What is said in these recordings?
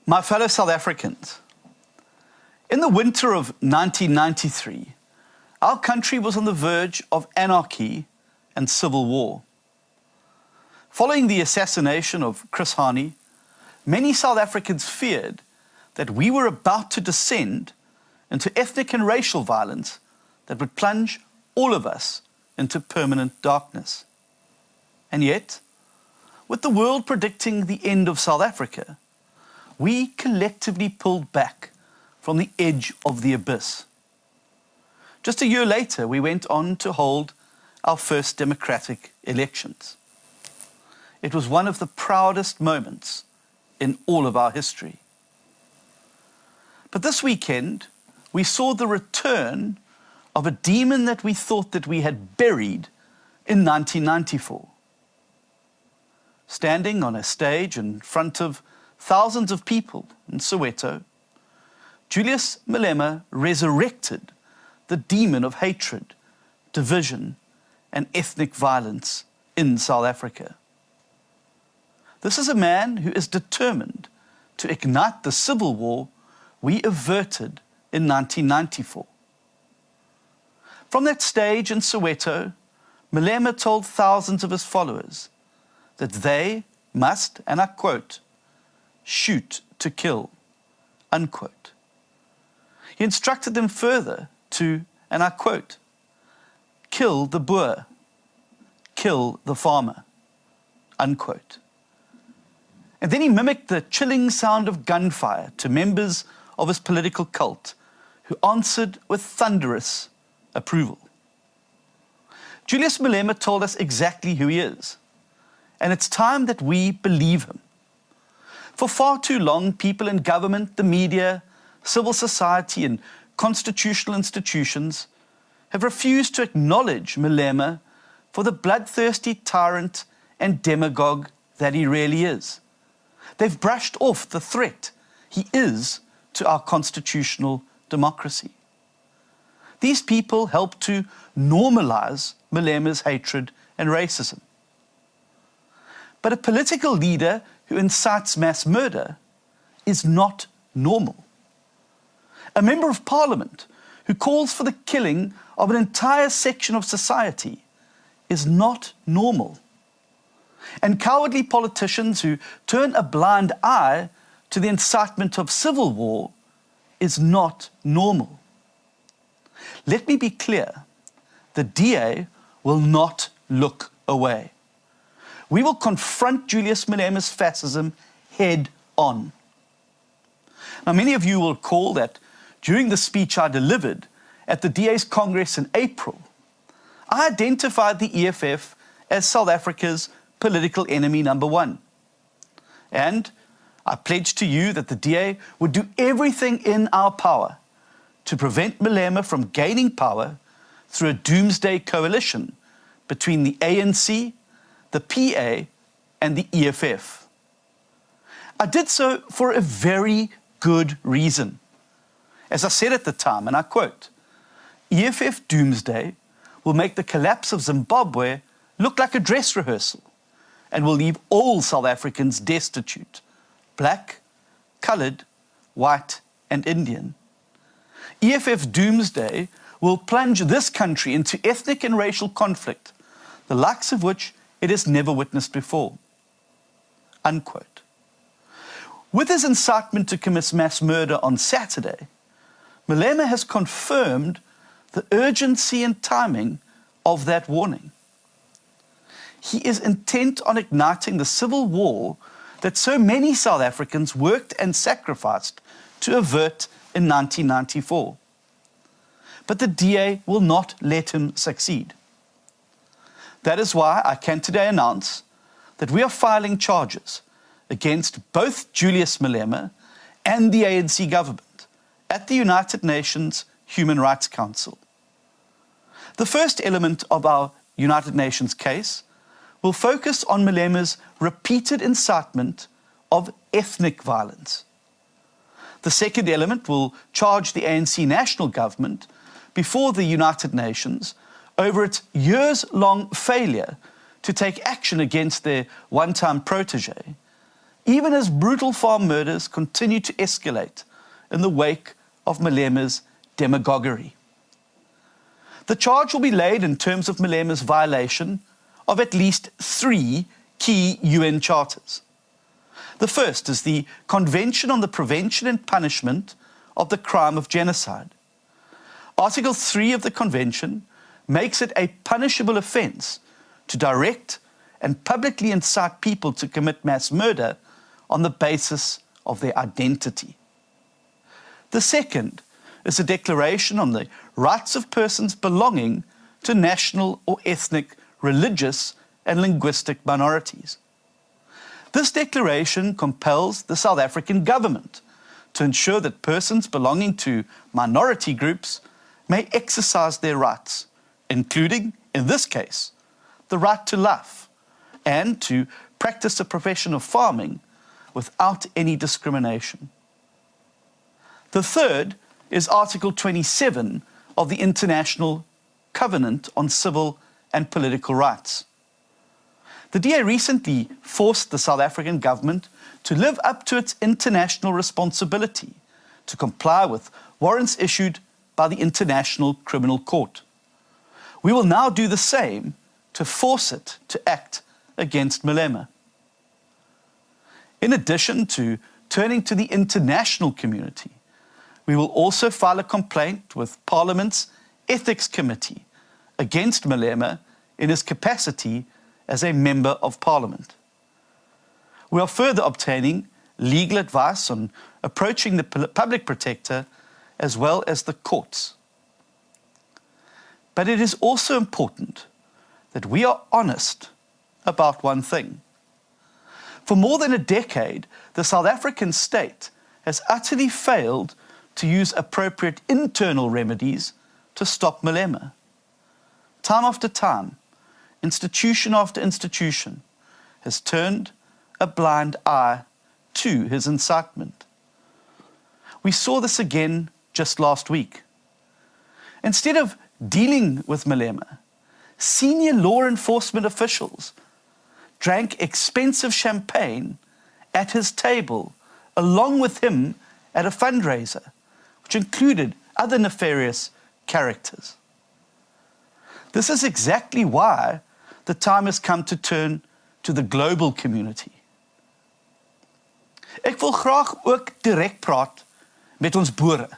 My fellow South Africans, in the winter of 1993, our country was on the verge of anarchy and civil war. Following the assassination of Chris Hani, many South Africans feared that we were about to descend into ethnic and racial violence that would plunge all of us into permanent darkness. And yet, with the world predicting the end of South Africa, we collectively pulled back from the edge of the abyss. Just a year later, we went on to hold our first democratic elections. It was one of the proudest moments in all of our history. But this weekend, we saw the return of a demon that we thought that we had buried in 1994. Standing on a stage in front of thousands of people in Soweto, Julius Malema resurrected the demon of hatred, division, and ethnic violence in South Africa. This is a man who is determined to ignite the civil war we averted in 1994. From that stage in Soweto, Malema told thousands of his followers that they must, and I quote, shoot to kill, unquote. He instructed them further to, and I quote, kill the boer, kill the farmer, unquote. And then he mimicked the chilling sound of gunfire to members of his political cult who answered with thunderous approval. Julius Malema told us exactly who he is, and it's time that we believe him. For far too long, people in government, the media, civil society, and constitutional institutions have refused to acknowledge Malema for the bloodthirsty tyrant and demagogue that he really is. They've brushed off the threat he is to our constitutional democracy. These people help to normalize Malema's hatred and racism. But a political leader who incites mass murder is not normal. A member of parliament who calls for the killing of an entire section of society is not normal. And cowardly politicians who turn a blind eye to the incitement of civil war is not normal. Let me be clear, the DA will not look away. We will confront Julius Malema's fascism head on. Now, many of you will recall that during the speech I delivered at the DA's Congress in April, I identified the EFF as South Africa's political enemy number one. And I pledged to you that the DA would do everything in our power to prevent Malema from gaining power through a doomsday coalition between the ANC, the PA, and the EFF. I did so for a very good reason. As I said at the time, and I quote, EFF doomsday will make the collapse of Zimbabwe look like a dress rehearsal and will leave all South Africans destitute, black, colored, white, and Indian. EFF doomsday will plunge this country into ethnic and racial conflict, the likes of which it has never witnessed before. Unquote. With his incitement to commit mass murder on Saturday, Malema has confirmed the urgency and timing of that warning. He is intent on igniting the civil war that so many South Africans worked and sacrificed to avert in 1994. But the DA will not let him succeed. That is why I can today announce that we are filing charges against both Julius Malema and the ANC government at the United Nations Human Rights Council. The first element of our United Nations case will focus on Malema's repeated incitement of ethnic violence. The second element will charge the ANC national government before the United Nations over its years-long failure to take action against their one-time protege even as brutal farm murders continue to escalate in the wake of Malema's demagoguery. The charge will be laid in terms of Malema's violation of at least 3 key UN charters. The first is the Convention on the Prevention and Punishment of the Crime of Genocide. Article 3 of the Convention makes it a punishable offence to direct and publicly incite people to commit mass murder on the basis of their identity. The second is a declaration on the rights of persons belonging to national or ethnic, religious and linguistic minorities. This declaration compels the South African government to ensure that persons belonging to minority groups may exercise their rights, including, in this case, the right to life and to practice the profession of farming without any discrimination. The third is Article 27 of the International Covenant on Civil and Political Rights. The DA recently forced the South African government to live up to its international responsibility to comply with warrants issued by the International Criminal Court. We will now do the same to force it to act against Malema. In addition to turning to the international community, we will also file a complaint with Parliament's Ethics Committee against Malema in his capacity as a Member of Parliament. We are further obtaining legal advice on approaching the Public Protector as well as the courts. But it is also important that we are honest about one thing. For more than a decade, the South African state has utterly failed to use appropriate internal remedies to stop Malema. Time after time, institution after institution has turned a blind eye to his incitement. We saw this again just last week. Instead of dealing with Malema, senior law enforcement officials drank expensive champagne at his table along with him at a fundraiser, which included other nefarious characters. This is exactly why the time has come to turn to the global community. Ek wil graag ook direk praat met ons boere.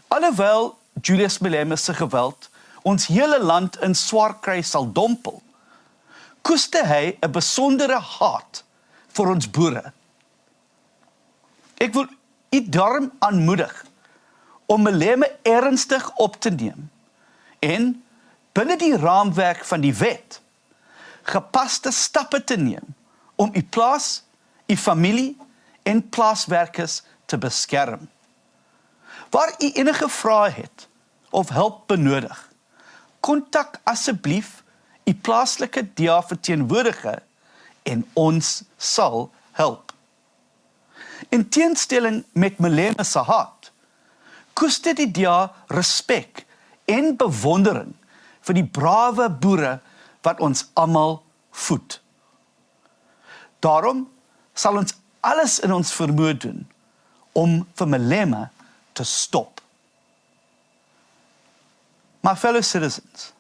Alhoewel Julius Malema se geweld ons hele land in swaar kry sal dompel, koeste hy 'n besondere haat vir ons boere. Ek wil u daarom aanmoedig om Malema ernstig op te neem en binne die raamwerk van die wet gepaste stappe te neem om u plaas, u familie en plaaswerkers te beskerm. Waar u enige vrae het of hulp benodig, kontak asseblief u plaaslike DA verteenwoordiger en ons sal help. In teenstelling met Malema se haat, koeste die DA respek en bewondering vir die brawe boere wat ons almal voed. Daarom sal ons alles in ons vermoë doen om vir Malema te stop. My fellow citizens,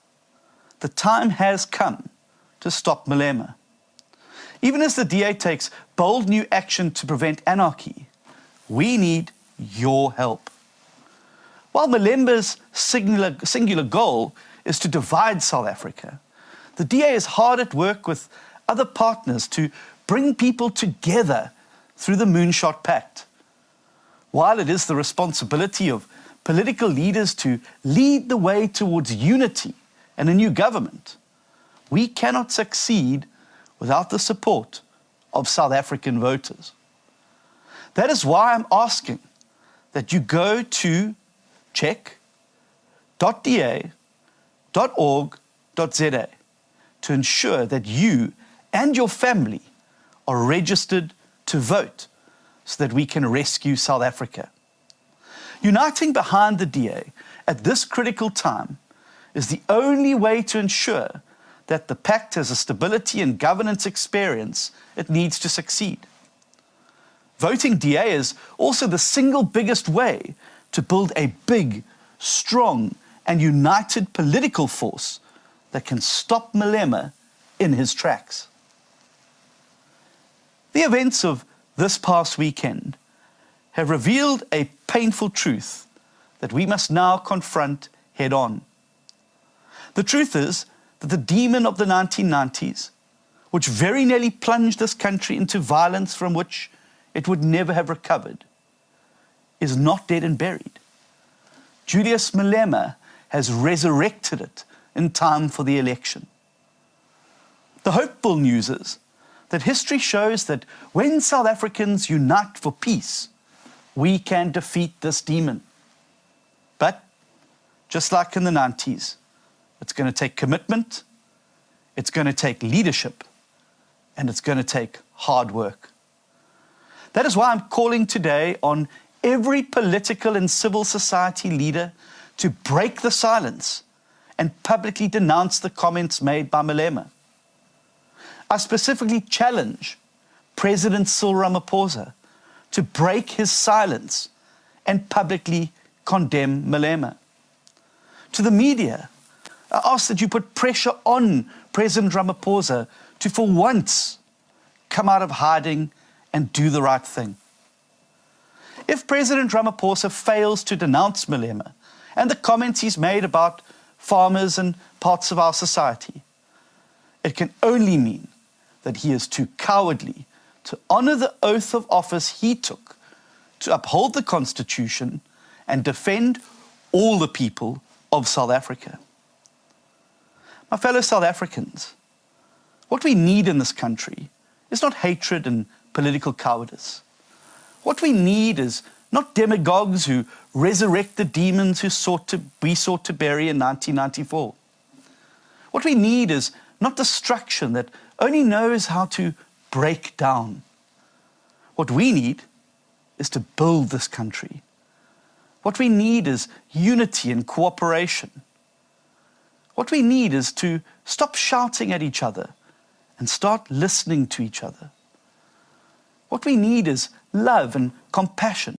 the time has come to stop Malema. Even as the DA takes bold new action to prevent anarchy, we need your help. While Malema's singular goal is to divide South Africa, the DA is hard at work with other partners to bring people together through the Moonshot Pact. While it is the responsibility of political leaders to lead the way towards unity and a new government, we cannot succeed without the support of South African voters. That is why I'm asking that you go to check.da.org.za to ensure that you and your family are registered to vote so that we can rescue South Africa. Uniting behind the DA at this critical time is the only way to ensure that the pact has a stability and governance experience it needs to succeed. Voting DA is also the single biggest way to build a big, strong, and united political force that can stop Malema in his tracks. The events of this past weekend have revealed a painful truth that we must now confront head on. The truth is that the demon of the 1990s, which very nearly plunged this country into violence from which it would never have recovered, is not dead and buried. Julius Malema has resurrected it in time for the election. The hopeful news is that history shows that when South Africans unite for peace, we can defeat this demon. But just like in the 90s, it's going to take commitment, it's going to take leadership, and it's going to take hard work. That is why I'm calling today on every political and civil society leader to break the silence and publicly denounce the comments made by Malema. I specifically challenge President Cyril Ramaphosa to break his silence and publicly condemn Malema. To the media, I ask that you put pressure on President Ramaphosa to, for once, come out of hiding and do the right thing. If President Ramaphosa fails to denounce Malema and the comments he's made about farmers and parts of our society, it can only mean that he is too cowardly to honor the oath of office he took to uphold the Constitution and defend all the people of South Africa. My fellow South Africans, what we need in this country is not hatred and political cowardice. What we need is not demagogues who resurrect the demons we sought to bury in 1994. What we need is not destruction that only knows how to break down. What we need is to build this country. What we need is unity and cooperation. What we need is to stop shouting at each other and start listening to each other. What we need is love and compassion